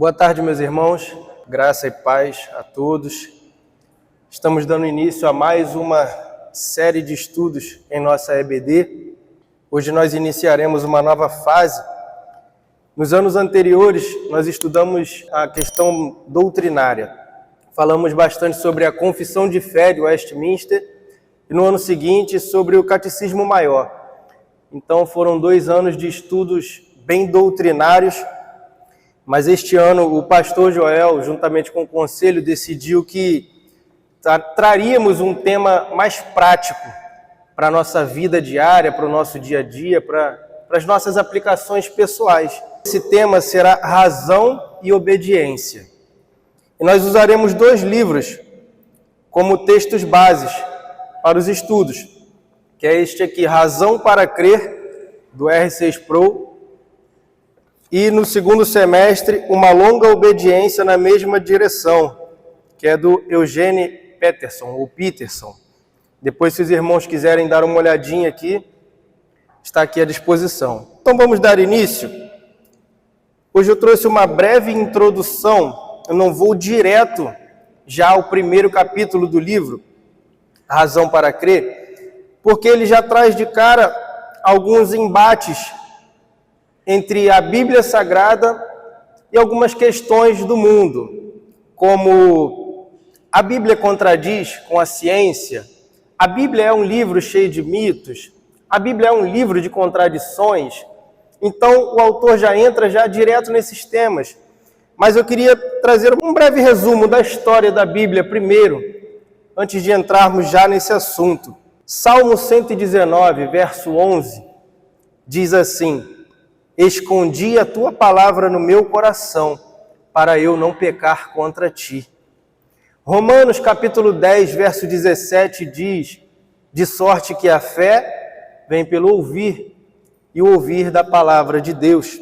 Boa tarde, meus irmãos. Graça e paz a todos. Estamos dando início a mais uma série de estudos em nossa EBD. Hoje nós iniciaremos uma nova fase. Nos anos anteriores, nós estudamos a questão doutrinária. Falamos bastante sobre a Confissão de Fé de Westminster e no ano seguinte sobre o Catecismo Maior. Então foram 2 anos de estudos bem doutrinários, mas este ano o pastor Joel, juntamente com o conselho, decidiu que traríamos um tema mais prático para a nossa vida diária, para o nosso dia a dia, para as nossas aplicações pessoais. Esse tema será razão e obediência. E nós usaremos 2 livros como textos bases para os estudos, que é este aqui, Razão para Crer, do R6 Pro, e no segundo semestre, Uma Longa Obediência na Mesma Direção, que é do Eugene Peterson, ou Peterson. Depois, se os irmãos quiserem dar uma olhadinha aqui, está aqui à disposição. Então vamos dar início. Hoje eu trouxe uma breve introdução, eu não vou direto já ao primeiro capítulo do livro, Razão para Crer, porque ele já traz de cara alguns embates entre a Bíblia Sagrada e algumas questões do mundo, como a Bíblia contradiz com a ciência, a Bíblia é um livro cheio de mitos, a Bíblia é um livro de contradições. Então o autor já entra direto nesses temas. Mas eu queria trazer um breve resumo da história da Bíblia primeiro, antes de entrarmos já nesse assunto. Salmo 119, verso 11, diz assim: escondi a tua palavra no meu coração, para eu não pecar contra ti. Romanos capítulo 10, verso 17 diz: de sorte que a fé vem pelo ouvir, e o ouvir da palavra de Deus.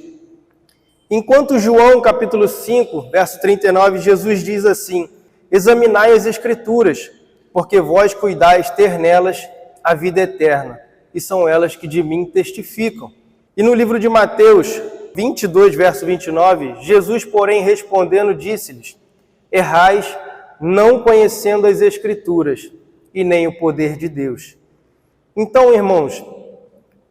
Enquanto João capítulo 5, verso 39, Jesus diz assim: examinai as Escrituras, porque vós cuidais ter nelas a vida eterna, e são elas que de mim testificam. E no livro de Mateus 22, verso 29, Jesus, porém, respondendo, disse-lhes: errais, não conhecendo as Escrituras, e nem o poder de Deus. Então, irmãos,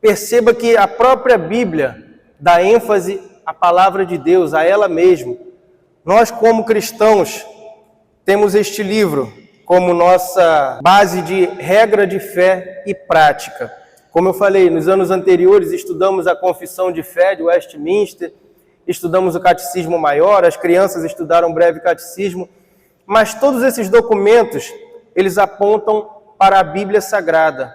perceba que a própria Bíblia dá ênfase à palavra de Deus, a ela mesma. Nós, como cristãos, temos este livro como nossa base de regra de fé e prática. Como eu falei, nos anos anteriores estudamos a Confissão de Fé de Westminster, estudamos o Catecismo Maior, as crianças estudaram um breve catecismo, mas todos esses documentos, eles apontam para a Bíblia Sagrada,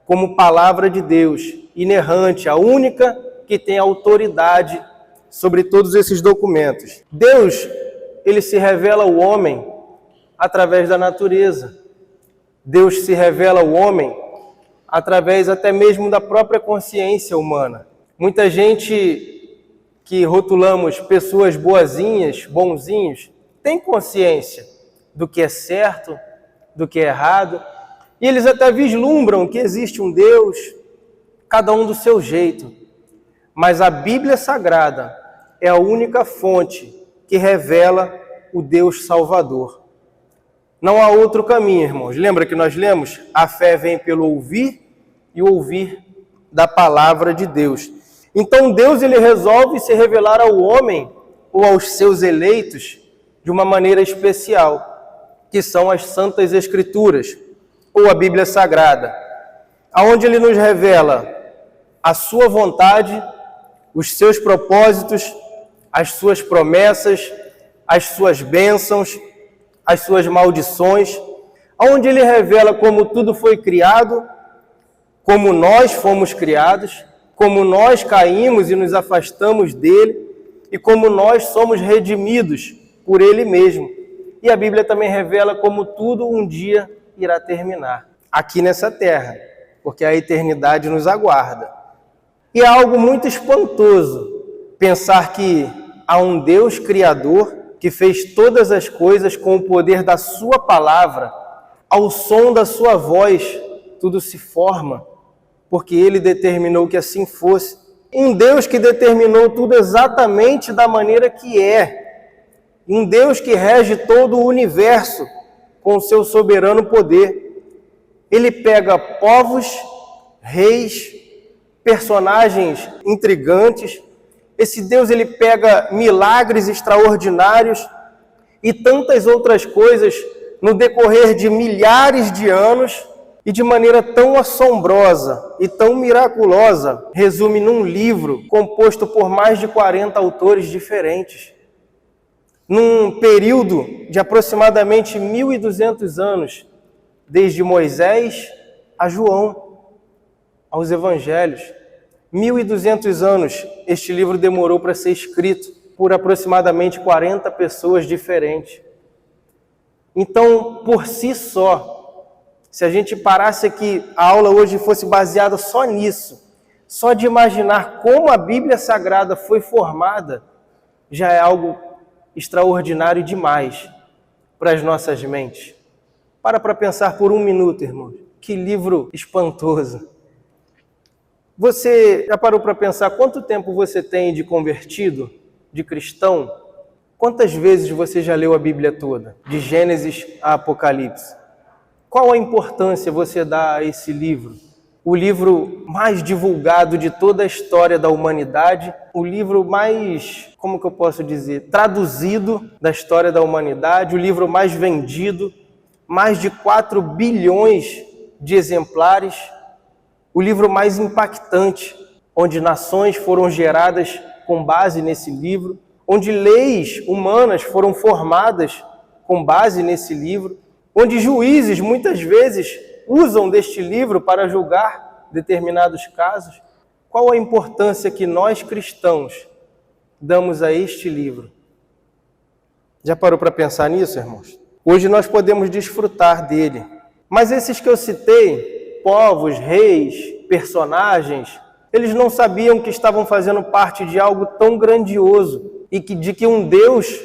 como palavra de Deus, inerrante, a única que tem autoridade sobre todos esses documentos. Deus, ele se revela ao homem através da natureza. Deus se revela ao homem através até mesmo da própria consciência humana. Muita gente que rotulamos pessoas boazinhas, bonzinhos, tem consciência do que é certo, do que é errado, e eles até vislumbram que existe um Deus, cada um do seu jeito. Mas a Bíblia Sagrada é a única fonte que revela o Deus Salvador. Não há outro caminho, irmãos. Lembra que nós lemos? A fé vem pelo ouvir e o ouvir da palavra de Deus. Então Deus, ele resolve se revelar ao homem ou aos seus eleitos de uma maneira especial, que são as Santas Escrituras, ou a Bíblia Sagrada, aonde ele nos revela a sua vontade, os seus propósitos, as suas promessas, as suas bênçãos, as suas maldições, aonde ele revela como tudo foi criado, como nós fomos criados, como nós caímos e nos afastamos dele, e como nós somos redimidos por ele mesmo. E a Bíblia também revela como tudo um dia irá terminar, aqui nessa terra, porque a eternidade nos aguarda. E é algo muito espantoso pensar que há um Deus Criador que fez todas as coisas com o poder da sua palavra, ao som da sua voz, tudo se forma, porque ele determinou que assim fosse. Um Deus que determinou tudo exatamente da maneira que é, um Deus que rege todo o universo com o seu soberano poder. Ele pega povos, reis, personagens intrigantes. Esse Deus, ele pega milagres extraordinários e tantas outras coisas no decorrer de milhares de anos e de maneira tão assombrosa e tão miraculosa, resume num livro composto por mais de 40 autores diferentes. Num período de aproximadamente 1.200 anos, desde Moisés a João, aos Evangelhos. 1.200 anos este livro demorou para ser escrito por aproximadamente 40 pessoas diferentes. Então, por si só, se a gente parasse aqui, a aula hoje fosse baseada só nisso, só de imaginar como a Bíblia Sagrada foi formada, já é algo extraordinário demais para as nossas mentes. Para pensar por um minuto, irmãos. Que livro espantoso. Você já parou para pensar quanto tempo você tem de convertido, de cristão? Quantas vezes você já leu a Bíblia toda, de Gênesis a Apocalipse? Qual a importância você dá a esse livro? O livro mais divulgado de toda a história da humanidade, o livro mais, como que eu posso dizer, traduzido da história da humanidade, o livro mais vendido, mais de 4 bilhões de exemplares, o livro mais impactante, onde nações foram geradas com base nesse livro, onde leis humanas foram formadas com base nesse livro, onde juízes muitas vezes usam deste livro para julgar determinados casos. Qual a importância que nós cristãos damos a este livro? Já parou para pensar nisso, irmãos? Hoje nós podemos desfrutar dele. Mas esses que eu citei, povos, reis, personagens, eles não sabiam que estavam fazendo parte de algo tão grandioso e de que um Deus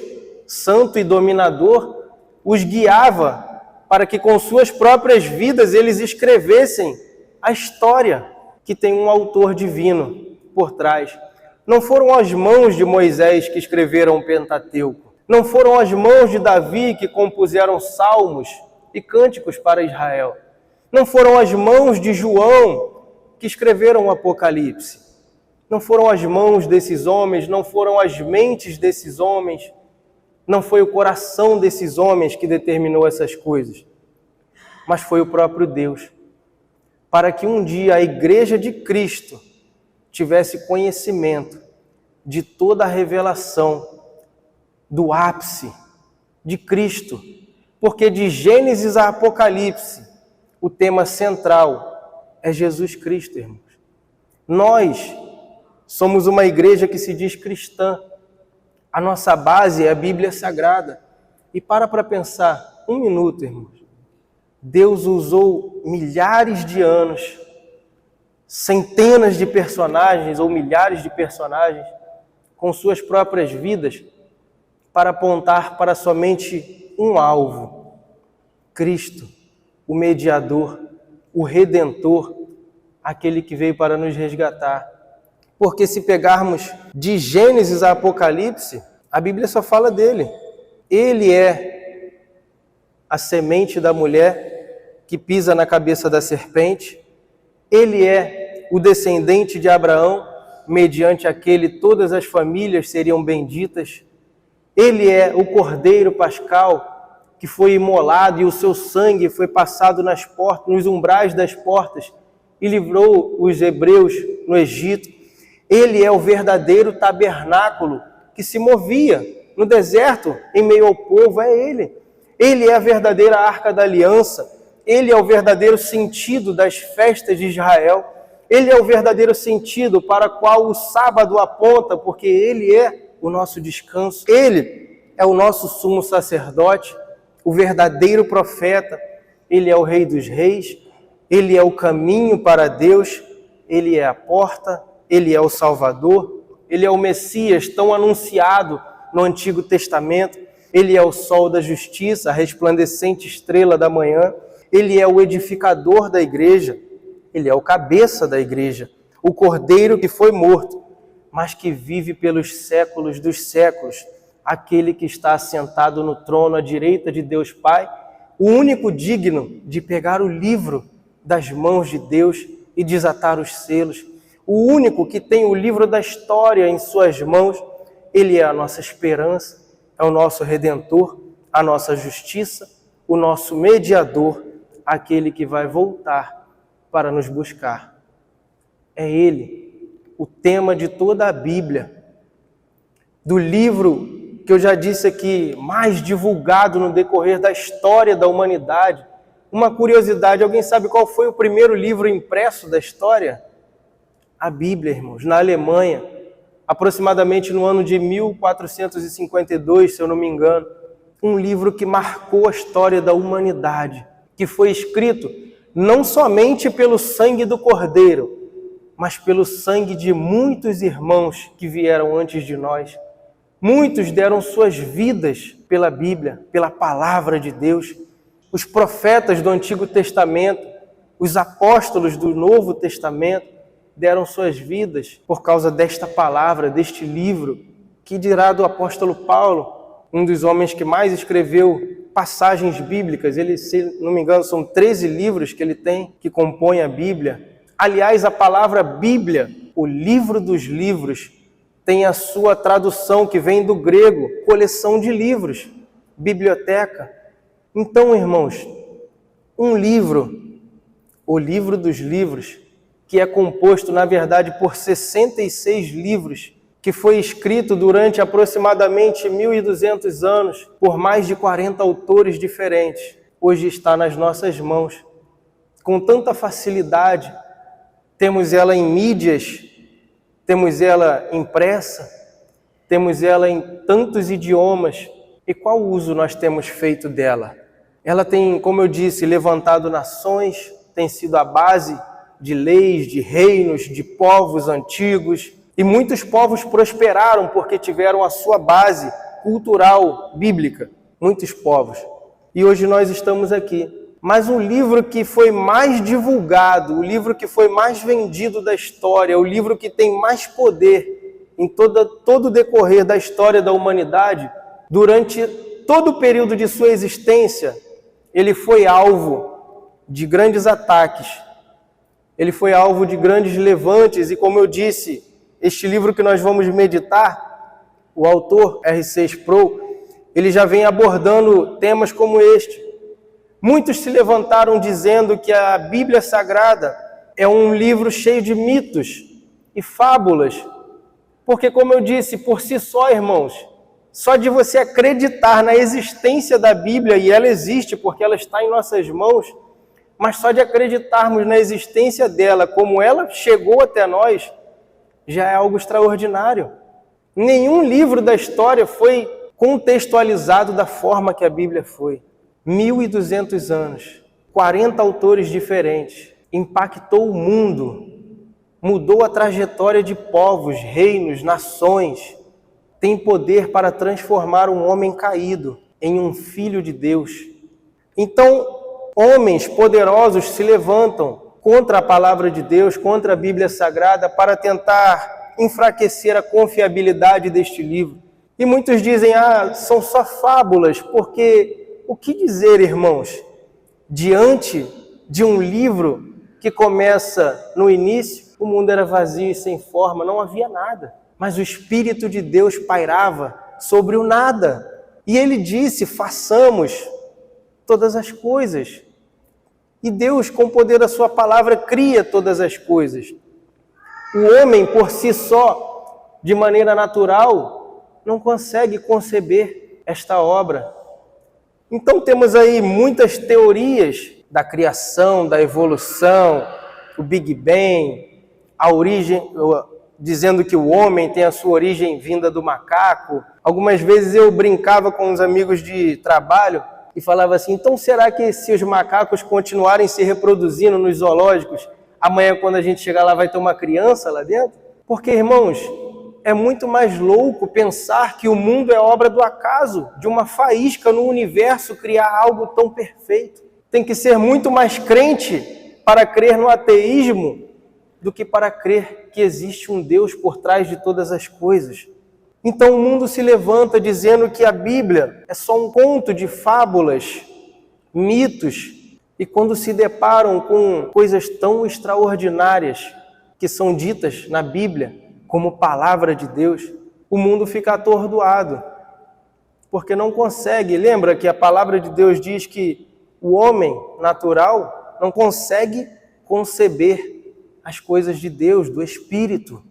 santo e dominador os guiava para que com suas próprias vidas eles escrevessem a história que tem um autor divino por trás. Não foram as mãos de Moisés que escreveram o Pentateuco. Não foram as mãos de Davi que compuseram salmos e cânticos para Israel. Não foram as mãos de João que escreveram o Apocalipse. Não foram as mãos desses homens, não foram as mentes desses homens, não foi o coração desses homens que determinou essas coisas, mas foi o próprio Deus. Para que um dia a Igreja de Cristo tivesse conhecimento de toda a revelação do ápice de Cristo. Porque de Gênesis a Apocalipse, o tema central é Jesus Cristo, irmãos. Nós somos uma igreja que se diz cristã. A nossa base é a Bíblia Sagrada. E para pensar um minuto, irmãos. Deus usou milhares de anos, centenas de personagens ou milhares de personagens com suas próprias vidas para apontar para somente um alvo: Cristo, o mediador, o redentor, aquele que veio para nos resgatar. Porque se pegarmos de Gênesis a Apocalipse, a Bíblia só fala dele. Ele é a semente da mulher que pisa na cabeça da serpente. Ele é o descendente de Abraão, mediante aquele todas as famílias seriam benditas. Ele é o Cordeiro Pascal, que foi imolado e o seu sangue foi passado nas portas, nos umbrais das portas e livrou os hebreus no Egito. Ele é o verdadeiro tabernáculo que se movia no deserto em meio ao povo, é ele. Ele é a verdadeira arca da aliança. Ele é o verdadeiro sentido das festas de Israel. Ele é o verdadeiro sentido para qual o sábado aponta, porque ele é o nosso descanso. Ele é o nosso sumo sacerdote, o verdadeiro profeta. Ele é o Rei dos Reis. Ele é o caminho para Deus. Ele é a porta. Ele é o Salvador. Ele é o Messias tão anunciado no Antigo Testamento. Ele é o sol da justiça, a resplandecente estrela da manhã. Ele é o edificador da igreja. Ele é o cabeça da igreja, o cordeiro que foi morto, mas que vive pelos séculos dos séculos, aquele que está assentado no trono à direita de Deus Pai, o único digno de pegar o livro das mãos de Deus e desatar os selos, o único que tem o livro da história em suas mãos. Ele é a nossa esperança, é o nosso Redentor, a nossa justiça, o nosso mediador, aquele que vai voltar para nos buscar. É Ele, o tema de toda a Bíblia, do livro que eu já disse aqui, mais divulgado no decorrer da história da humanidade. Uma curiosidade, alguém sabe qual foi o primeiro livro impresso da história? A Bíblia, irmãos, na Alemanha, aproximadamente no ano de 1452, se eu não me engano. Um livro que marcou a história da humanidade, que foi escrito não somente pelo sangue do Cordeiro, mas pelo sangue de muitos irmãos que vieram antes de nós. Muitos deram suas vidas pela Bíblia, pela palavra de Deus. Os profetas do Antigo Testamento, os apóstolos do Novo Testamento deram suas vidas por causa desta palavra, deste livro. Que dirá do apóstolo Paulo, um dos homens que mais escreveu passagens bíblicas. Ele, se não me engano, são 13 livros que ele tem, que compõem a Bíblia. Aliás, a palavra Bíblia, o livro dos livros, tem a sua tradução que vem do grego, coleção de livros, biblioteca. Então, irmãos, um livro, o livro dos livros, que é composto, na verdade, por 66 livros, que foi escrito durante aproximadamente 1.200 anos, por mais de 40 autores diferentes, hoje está nas nossas mãos. Com tanta facilidade, temos ela em mídias, temos ela impressa, temos ela em tantos idiomas. E qual uso nós temos feito dela? Ela tem, como eu disse, levantado nações, tem sido a base de leis, de reinos, de povos antigos. E muitos povos prosperaram porque tiveram a sua base cultural bíblica. Muitos povos. E hoje nós estamos aqui. Mas o livro que foi mais divulgado, o livro que foi mais vendido da história, o livro que tem mais poder em todo o decorrer da história da humanidade, durante todo o período de sua existência, ele foi alvo de grandes ataques, ele foi alvo de grandes levantes, e como eu disse, este livro que nós vamos meditar, o autor R.C. Sproul, ele já vem abordando temas como este. Muitos se levantaram dizendo que a Bíblia Sagrada é um livro cheio de mitos e fábulas, porque, como eu disse, por si só, irmãos, só de você acreditar na existência da Bíblia, e ela existe porque ela está em nossas mãos, mas só de acreditarmos na existência dela, como ela chegou até nós, já é algo extraordinário. Nenhum livro da história foi contextualizado da forma que a Bíblia foi. 1.200 anos, 40 autores diferentes, impactou o mundo, mudou a trajetória de povos, reinos, nações, tem poder para transformar um homem caído em um filho de Deus. Então, homens poderosos se levantam contra a palavra de Deus, contra a Bíblia Sagrada, para tentar enfraquecer a confiabilidade deste livro. E muitos dizem, são só fábulas, porque o que dizer, irmãos, diante de um livro que começa no início, o mundo era vazio e sem forma, não havia nada. Mas o Espírito de Deus pairava sobre o nada. E ele disse, façamos todas as coisas. E Deus, com o poder da sua palavra, cria todas as coisas. O homem, por si só, de maneira natural, não consegue conceber esta obra. Então temos aí muitas teorias da criação, da evolução, o Big Bang, a origem, dizendo que o homem tem a sua origem vinda do macaco. Algumas vezes eu brincava com os amigos de trabalho e falava assim, então será que se os macacos continuarem se reproduzindo nos zoológicos, amanhã quando a gente chegar lá vai ter uma criança lá dentro? Porque, irmãos, é muito mais louco pensar que o mundo é obra do acaso, de uma faísca no universo criar algo tão perfeito. Tem que ser muito mais crente para crer no ateísmo do que para crer que existe um Deus por trás de todas as coisas. Então o mundo se levanta dizendo que a Bíblia é só um conto de fábulas, mitos, e quando se deparam com coisas tão extraordinárias que são ditas na Bíblia como palavra de Deus, o mundo fica atordoado, porque não consegue. Lembra que a palavra de Deus diz que o homem natural não consegue conceber as coisas de Deus, do Espírito.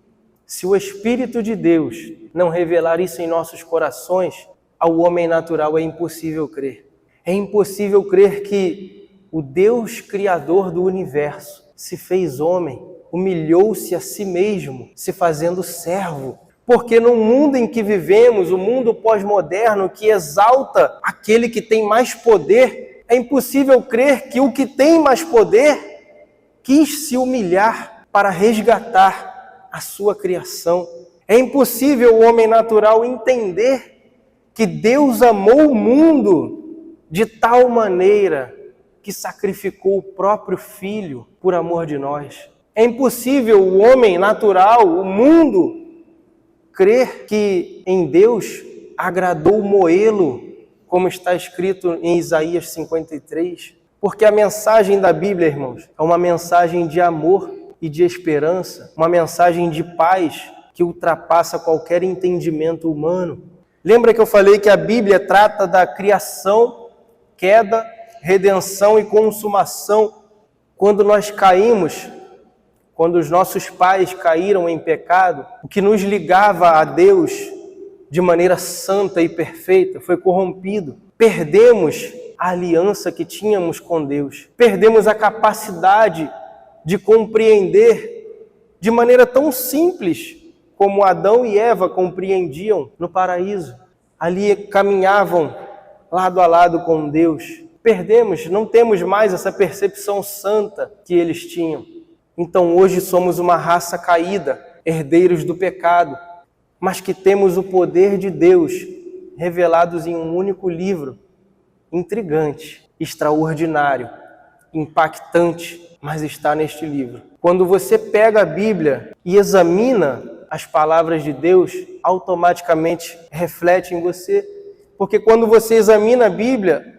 Se o Espírito de Deus não revelar isso em nossos corações, ao homem natural é impossível crer. É impossível crer que o Deus Criador do universo se fez homem, humilhou-se a si mesmo, se fazendo servo. Porque no mundo em que vivemos, o mundo pós-moderno que exalta aquele que tem mais poder, é impossível crer que o que tem mais poder quis se humilhar para resgatar a sua criação. É impossível o homem natural entender que Deus amou o mundo de tal maneira que sacrificou o próprio Filho por amor de nós. É impossível o homem natural, o mundo, crer que em Deus agradou moê-lo, como está escrito em Isaías 53. Porque a mensagem da Bíblia, irmãos, é uma mensagem de amor e de esperança, uma mensagem de paz que ultrapassa qualquer entendimento humano. Lembra que eu falei que a Bíblia trata da criação, queda, redenção e consumação? Quando nós caímos, quando os nossos pais caíram em pecado, o que nos ligava a Deus de maneira santa e perfeita foi corrompido. Perdemos a aliança que tínhamos com Deus. Perdemos a capacidade de compreender de maneira tão simples como Adão e Eva compreendiam no paraíso. Ali caminhavam lado a lado com Deus. Perdemos, não temos mais essa percepção santa que eles tinham. Então hoje somos uma raça caída, herdeiros do pecado, mas que temos o poder de Deus revelados em um único livro, intrigante, extraordinário, impactante, mas está neste livro. Quando você pega a Bíblia e examina as palavras de Deus, automaticamente reflete em você, porque quando você examina a Bíblia,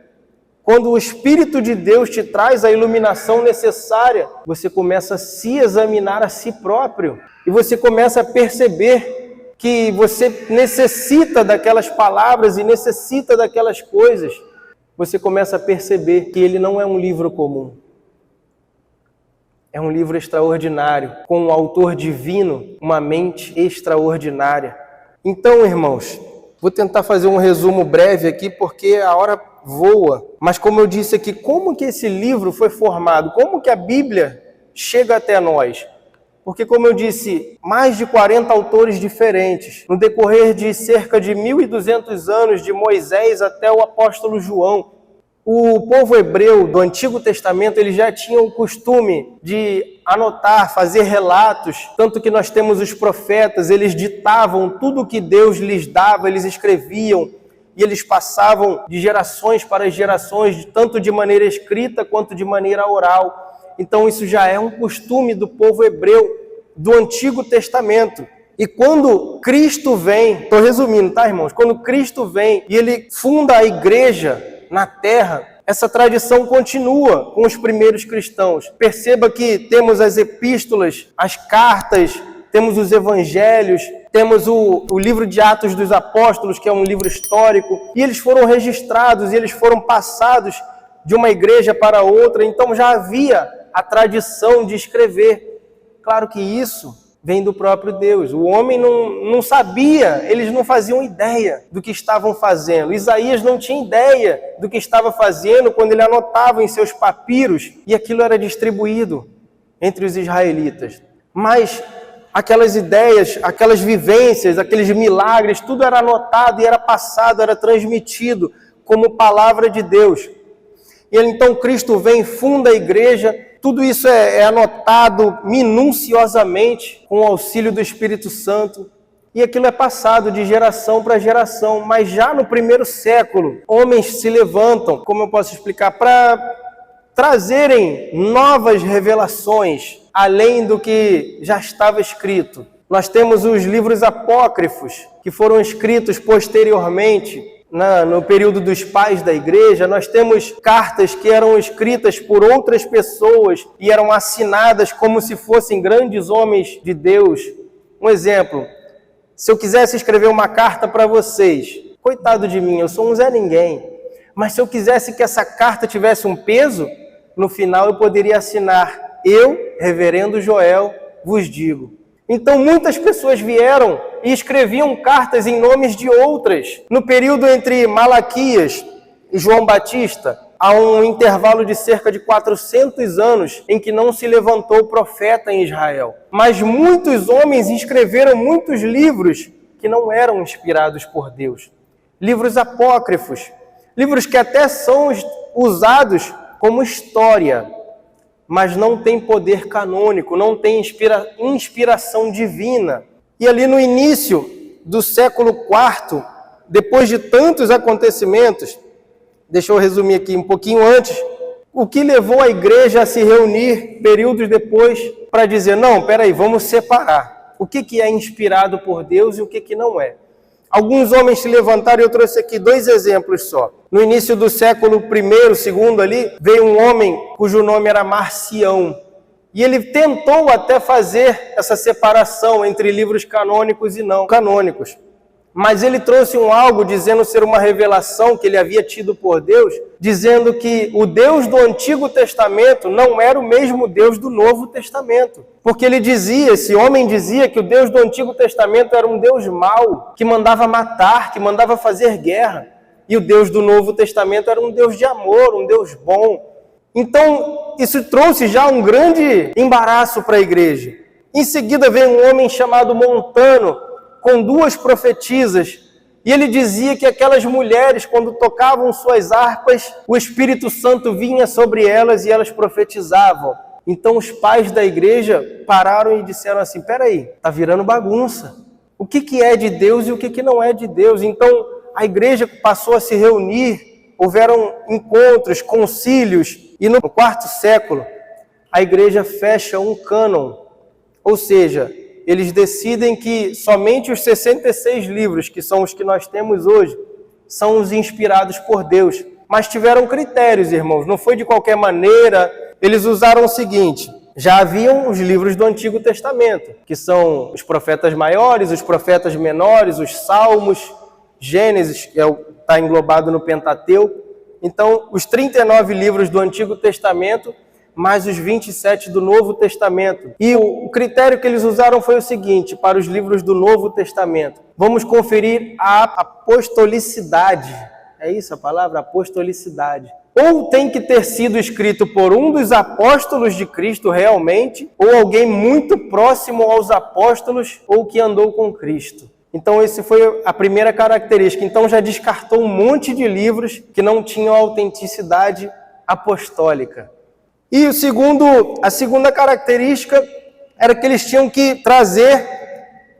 quando o Espírito de Deus te traz a iluminação necessária, você começa a se examinar a si próprio e você começa a perceber que você necessita daquelas palavras e necessita daquelas coisas. Você começa a perceber que ele não é um livro comum. É um livro extraordinário, com um autor divino, uma mente extraordinária. Então, irmãos, vou tentar fazer um resumo breve aqui, porque a hora voa. Mas como eu disse aqui, como que esse livro foi formado? Como que a Bíblia chega até nós? Porque, como eu disse, mais de 40 autores diferentes, no decorrer de cerca de 1.200 anos, de Moisés até o apóstolo João, o povo hebreu do Antigo Testamento, eles já tinham o costume de anotar, fazer relatos, tanto que nós temos os profetas, eles ditavam tudo o que Deus lhes dava, eles escreviam, e eles passavam de gerações para gerações, tanto de maneira escrita quanto de maneira oral. Então isso já é um costume do povo hebreu do Antigo Testamento. E quando Cristo vem, estou resumindo, tá, irmãos? Quando Cristo vem e ele funda a igreja na terra, essa tradição continua com os primeiros cristãos. Perceba que temos as epístolas, as cartas, temos os evangelhos, temos o livro de Atos dos Apóstolos, que é um livro histórico, e eles foram registrados, e eles foram passados de uma igreja para outra, então já havia a tradição de escrever. Claro que isso vem do próprio Deus. O homem não sabia, eles não faziam ideia do que estavam fazendo. Isaías não tinha ideia do que estava fazendo quando ele anotava em seus papiros, e aquilo era distribuído entre os israelitas. Mas aquelas ideias, aquelas vivências, aqueles milagres, tudo era anotado e era passado, era transmitido como palavra de Deus. E então Cristo vem, funda a igreja, tudo isso é anotado minuciosamente com o auxílio do Espírito Santo. E aquilo é passado de geração para geração. Mas já no primeiro século, homens se levantam, como eu posso explicar, para trazerem novas revelações, além do que já estava escrito. Nós temos os livros apócrifos, que foram escritos posteriormente, no período dos pais da igreja. Nós temos cartas que eram escritas por outras pessoas e eram assinadas como se fossem grandes homens de Deus. Um exemplo, se eu quisesse escrever uma carta para vocês, coitado de mim, eu sou um Zé Ninguém, mas se eu quisesse que essa carta tivesse um peso, no final eu poderia assinar: eu, reverendo Joel, vos digo. Então muitas pessoas vieram e escreviam cartas em nomes de outras. No período entre Malaquias e João Batista, há um intervalo de cerca de 400 anos em que não se levantou profeta em Israel. Mas muitos homens escreveram muitos livros que não eram inspirados por Deus. Livros apócrifos, livros que até são usados como história, mas não tem poder canônico, não tem inspiração divina. E ali no início do século IV, depois de tantos acontecimentos, deixa eu resumir aqui um pouquinho antes, o que levou a igreja a se reunir períodos depois para dizer: não, peraí, vamos separar o que é inspirado por Deus e o que não é. Alguns homens se levantaram, e eu trouxe aqui 2 exemplos só. No início do século I, II ali, veio um homem cujo nome era Marcião. E ele tentou até fazer essa separação entre livros canônicos e não canônicos. Mas ele trouxe algo dizendo ser uma revelação que ele havia tido por Deus, dizendo que o Deus do Antigo Testamento não era o mesmo Deus do Novo Testamento. Porque ele dizia, esse homem dizia, que o Deus do Antigo Testamento era um Deus mau, que mandava matar, que mandava fazer guerra. E o Deus do Novo Testamento era um Deus de amor, um Deus bom. Então, isso trouxe já um grande embaraço para a igreja. Em seguida veio um homem chamado Montano, com 2 profetisas, e ele dizia que aquelas mulheres, quando tocavam suas harpas, o Espírito Santo vinha sobre elas e elas profetizavam. Então os pais da igreja pararam e disseram assim: peraí, está virando bagunça. O que é de Deus e o que não é de Deus? Então a igreja passou a se reunir, houveram encontros, concílios, e no 4º século a igreja fecha um cânon, ou seja, eles decidem que somente os 66 livros, que são os que nós temos hoje, são os inspirados por Deus. Mas tiveram critérios, irmãos, não foi de qualquer maneira. Eles usaram o seguinte: já haviam os livros do Antigo Testamento, que são os profetas maiores, os profetas menores, os Salmos, Gênesis, que está englobado no Pentateuco. Então, os 39 livros do Antigo Testamento, mais os 27 do Novo Testamento. E o critério que eles usaram foi o seguinte: para os livros do Novo Testamento, vamos conferir a apostolicidade. É isso a palavra? Apostolicidade. Ou tem que ter sido escrito por um dos apóstolos de Cristo realmente, ou alguém muito próximo aos apóstolos, ou que andou com Cristo. Então, essa foi a primeira característica. Então, já descartou um monte de livros que não tinham autenticidade apostólica. E a segunda característica era que eles tinham que trazer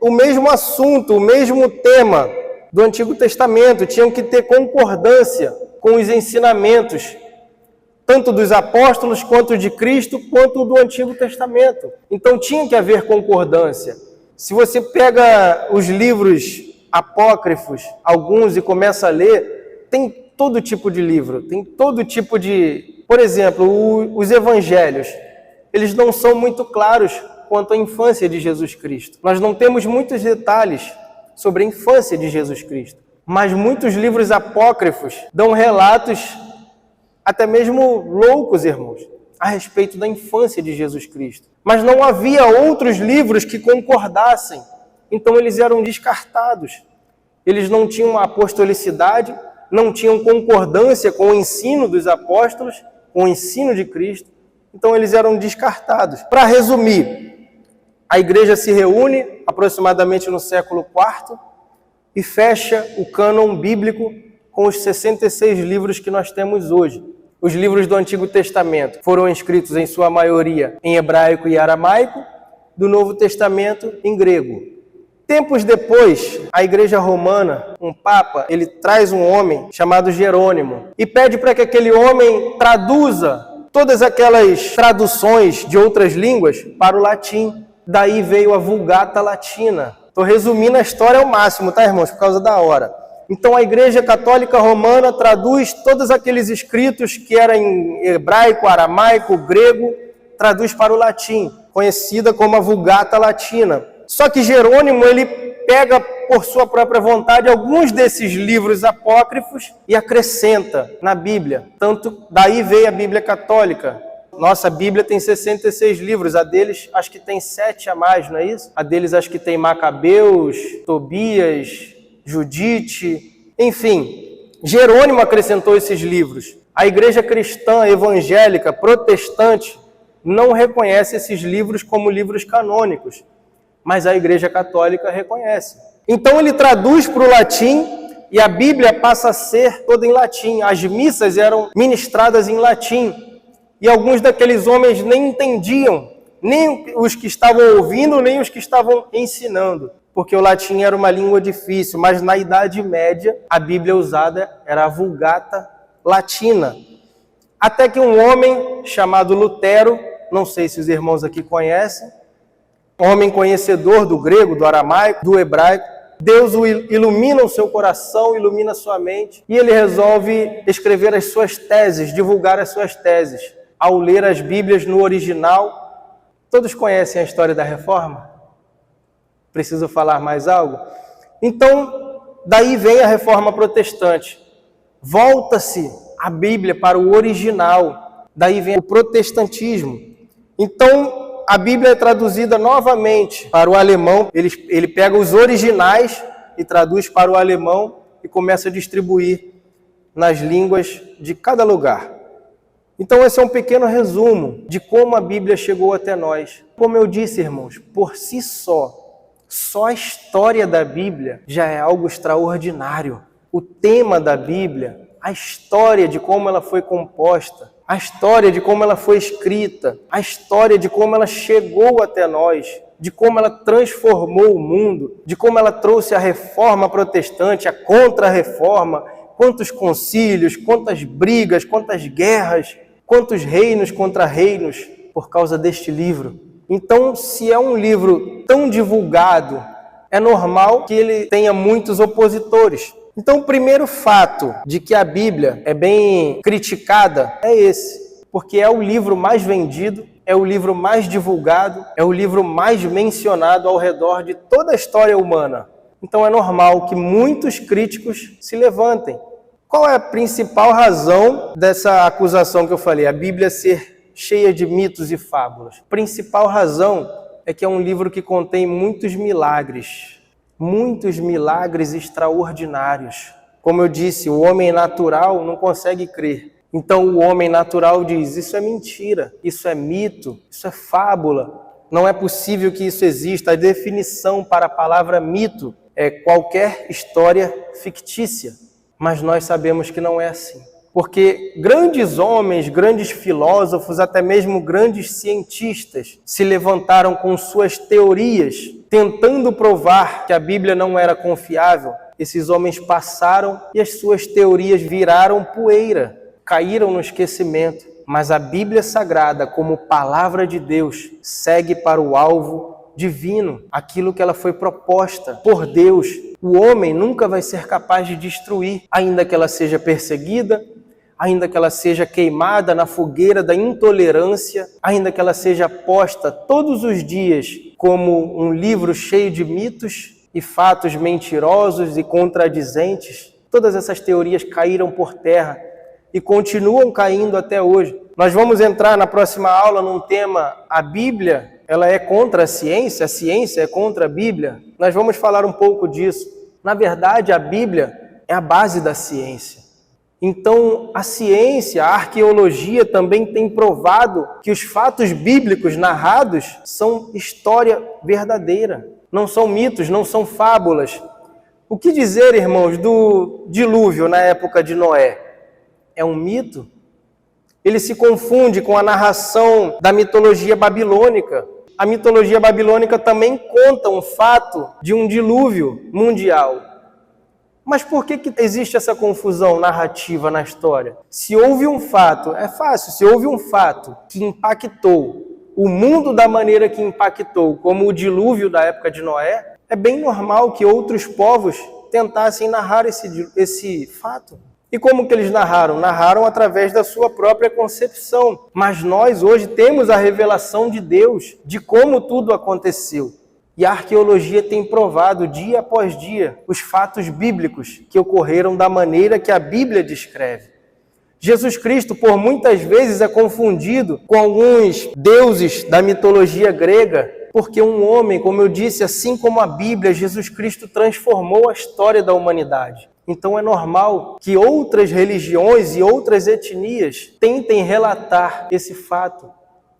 o mesmo assunto, o mesmo tema do Antigo Testamento, tinham que ter concordância com os ensinamentos, tanto dos apóstolos, quanto de Cristo, quanto do Antigo Testamento. Então tinha que haver concordância. Se você pega os livros apócrifos, alguns, e começa a ler, tem todo tipo de livro, tem todo tipo de... Por exemplo, os evangelhos, eles não são muito claros quanto à infância de Jesus Cristo. Nós não temos muitos detalhes sobre a infância de Jesus Cristo, mas muitos livros apócrifos dão relatos, até mesmo loucos, irmãos, a respeito da infância de Jesus Cristo. Mas não havia outros livros que concordassem, então eles eram descartados. Eles não tinham apostolicidade, não tinham concordância com o ensino dos apóstolos, com o ensino de Cristo, então eles eram descartados. Para resumir, a igreja se reúne aproximadamente no século IV e fecha o cânon bíblico com os 66 livros que nós temos hoje. Os livros do Antigo Testamento foram escritos em sua maioria em hebraico e aramaico, do Novo Testamento em grego. Tempos depois, a igreja romana, um papa, ele traz um homem chamado Jerônimo e pede para que aquele homem traduza todas aquelas traduções de outras línguas para o latim. Daí veio a Vulgata Latina. Estou resumindo a história ao máximo, tá, irmãos? Por causa da hora. Então, a Igreja Católica Romana traduz todos aqueles escritos que eram em hebraico, aramaico, grego, traduz para o latim, conhecida como a Vulgata Latina. Só que Jerônimo, ele pega por sua própria vontade alguns desses livros apócrifos e acrescenta na Bíblia. Tanto daí veio a Bíblia Católica. Nossa Bíblia tem 66 livros, a deles acho que tem 7 a mais, não é isso? A deles acho que tem Macabeus, Tobias, Judite, enfim. Jerônimo acrescentou esses livros. A igreja cristã, evangélica, protestante, não reconhece esses livros como livros canônicos, mas a igreja católica reconhece. Então ele traduz para o latim e a Bíblia passa a ser toda em latim. As missas eram ministradas em latim e alguns daqueles homens nem entendiam, nem os que estavam ouvindo, nem os que estavam ensinando, porque o latim era uma língua difícil, mas na Idade Média a Bíblia usada era a Vulgata Latina. Até que um homem chamado Lutero, não sei se os irmãos aqui conhecem, homem conhecedor do grego, do aramaico, do hebraico, Deus o ilumina o seu coração, ilumina a sua mente, e ele resolve escrever as suas teses, divulgar as suas teses. Ao ler as Bíblias no original, todos conhecem a história da Reforma? Preciso falar mais algo? Então, daí vem a Reforma Protestante. Volta-se a Bíblia para o original, daí vem o protestantismo. Então, a Bíblia é traduzida novamente para o alemão, ele pega os originais e traduz para o alemão e começa a distribuir nas línguas de cada lugar. Então, esse é um pequeno resumo de como a Bíblia chegou até nós. Como eu disse, irmãos, por si só a história da Bíblia já é algo extraordinário. O tema da Bíblia, a história de como ela foi composta, a história de como ela foi escrita, a história de como ela chegou até nós, de como ela transformou o mundo, de como ela trouxe a reforma protestante, a contra-reforma, quantos concílios, quantas brigas, quantas guerras, quantos reinos contra reinos por causa deste livro. Então, se é um livro tão divulgado, é normal que ele tenha muitos opositores. Então, o primeiro fato de que a Bíblia é bem criticada é esse, porque é o livro mais vendido, é o livro mais divulgado, é o livro mais mencionado ao redor de toda a história humana. Então, é normal que muitos críticos se levantem. Qual é a principal razão dessa acusação que eu falei? A Bíblia ser cheia de mitos e fábulas. A principal razão é que é um livro que contém muitos milagres extraordinários. Como eu disse, o homem natural não consegue crer. Então o homem natural diz, isso é mentira, isso é mito, isso é fábula. Não é possível que isso exista. A definição para a palavra mito é qualquer história fictícia. Mas nós sabemos que não é assim. Porque grandes homens, grandes filósofos, até mesmo grandes cientistas se levantaram com suas teorias, tentando provar que a Bíblia não era confiável. Esses homens passaram e as suas teorias viraram poeira, caíram no esquecimento. Mas a Bíblia Sagrada, como palavra de Deus, segue para o alvo divino, aquilo que ela foi proposta por Deus. O homem nunca vai ser capaz de destruir, ainda que ela seja perseguida, ainda que ela seja queimada na fogueira da intolerância, ainda que ela seja posta todos os dias como um livro cheio de mitos e fatos mentirosos e contradizentes. Todas essas teorias caíram por terra e continuam caindo até hoje. Nós vamos entrar na próxima aula num tema, a Bíblia, ela é contra a ciência é contra a Bíblia. Nós vamos falar um pouco disso. Na verdade, a Bíblia é a base da ciência. Então, a ciência, a arqueologia também tem provado que os fatos bíblicos narrados são história verdadeira. Não são mitos, não são fábulas. O que dizer, irmãos, do dilúvio na época de Noé? É um mito? Ele se confunde com a narração da mitologia babilônica. A mitologia babilônica também conta um fato de um dilúvio mundial. Mas por que existe essa confusão narrativa na história? Se houve um fato, é fácil, se houve um fato que impactou o mundo da maneira que impactou, como o dilúvio da época de Noé, é bem normal que outros povos tentassem narrar esse fato. E como que eles narraram? Narraram através da sua própria concepção. Mas nós hoje temos a revelação de Deus, de como tudo aconteceu. E a arqueologia tem provado dia após dia os fatos bíblicos que ocorreram da maneira que a Bíblia descreve. Jesus Cristo, por muitas vezes, é confundido com alguns deuses da mitologia grega, porque um homem, como eu disse, assim como a Bíblia, Jesus Cristo transformou a história da humanidade. Então é normal que outras religiões e outras etnias tentem relatar esse fato,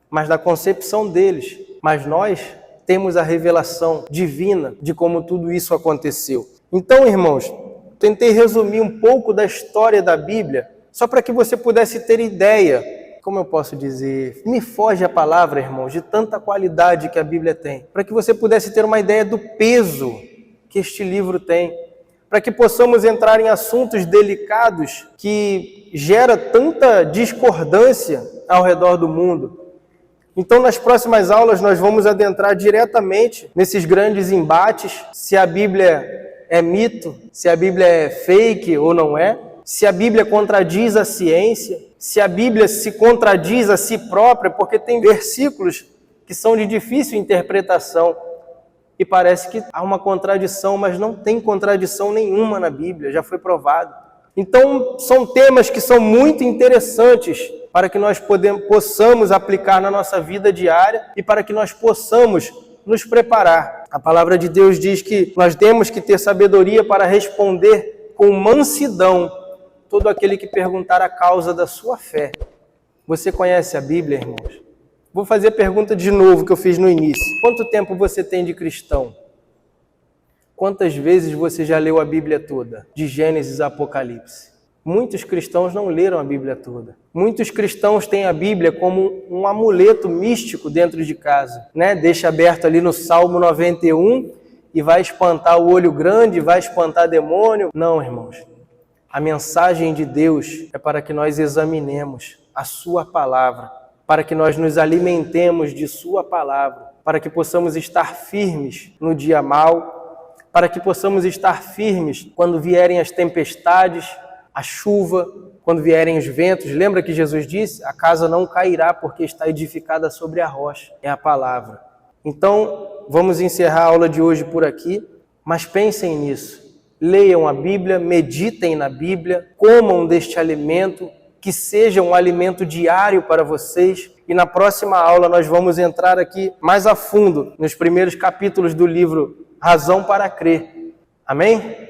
mas da concepção deles. Mas nós temos a revelação divina de como tudo isso aconteceu. Então, irmãos, tentei resumir um pouco da história da Bíblia, só para que você pudesse ter ideia, como eu posso dizer, me foge a palavra, irmãos, de tanta qualidade que a Bíblia tem, para que você pudesse ter uma ideia do peso que este livro tem, para que possamos entrar em assuntos delicados que gera tanta discordância ao redor do mundo. Então, nas próximas aulas, nós vamos adentrar diretamente nesses grandes embates, se a Bíblia é mito, se a Bíblia é fake ou não é, se a Bíblia contradiz a ciência, se a Bíblia se contradiz a si própria, porque tem versículos que são de difícil interpretação. E parece que há uma contradição, mas não tem contradição nenhuma na Bíblia, já foi provado. Então, são temas que são muito interessantes para que nós possamos aplicar na nossa vida diária e para que nós possamos nos preparar. A palavra de Deus diz que nós temos que ter sabedoria para responder com mansidão todo aquele que perguntar a causa da sua fé. Você conhece a Bíblia, irmãos? Vou fazer a pergunta de novo que eu fiz no início. Quanto tempo você tem de cristão? Quantas vezes você já leu a Bíblia toda? De Gênesis a Apocalipse. Muitos cristãos não leram a Bíblia toda. Muitos cristãos têm a Bíblia como um amuleto místico dentro de casa, né? Deixa aberto ali no Salmo 91 e vai espantar o olho grande, vai espantar demônio. Não, irmãos. A mensagem de Deus é para que nós examinemos a sua palavra, para que nós nos alimentemos de sua palavra, para que possamos estar firmes no dia mau, para que possamos estar firmes quando vierem as tempestades, a chuva, quando vierem os ventos. Lembra que Jesus disse? A casa não cairá porque está edificada sobre a rocha. É a palavra. Então, vamos encerrar a aula de hoje por aqui, mas pensem nisso. Leiam a Bíblia, meditem na Bíblia, comam deste alimento, que seja um alimento diário para vocês. E na próxima aula nós vamos entrar aqui mais a fundo nos primeiros capítulos do livro Razão para Crer. Amém?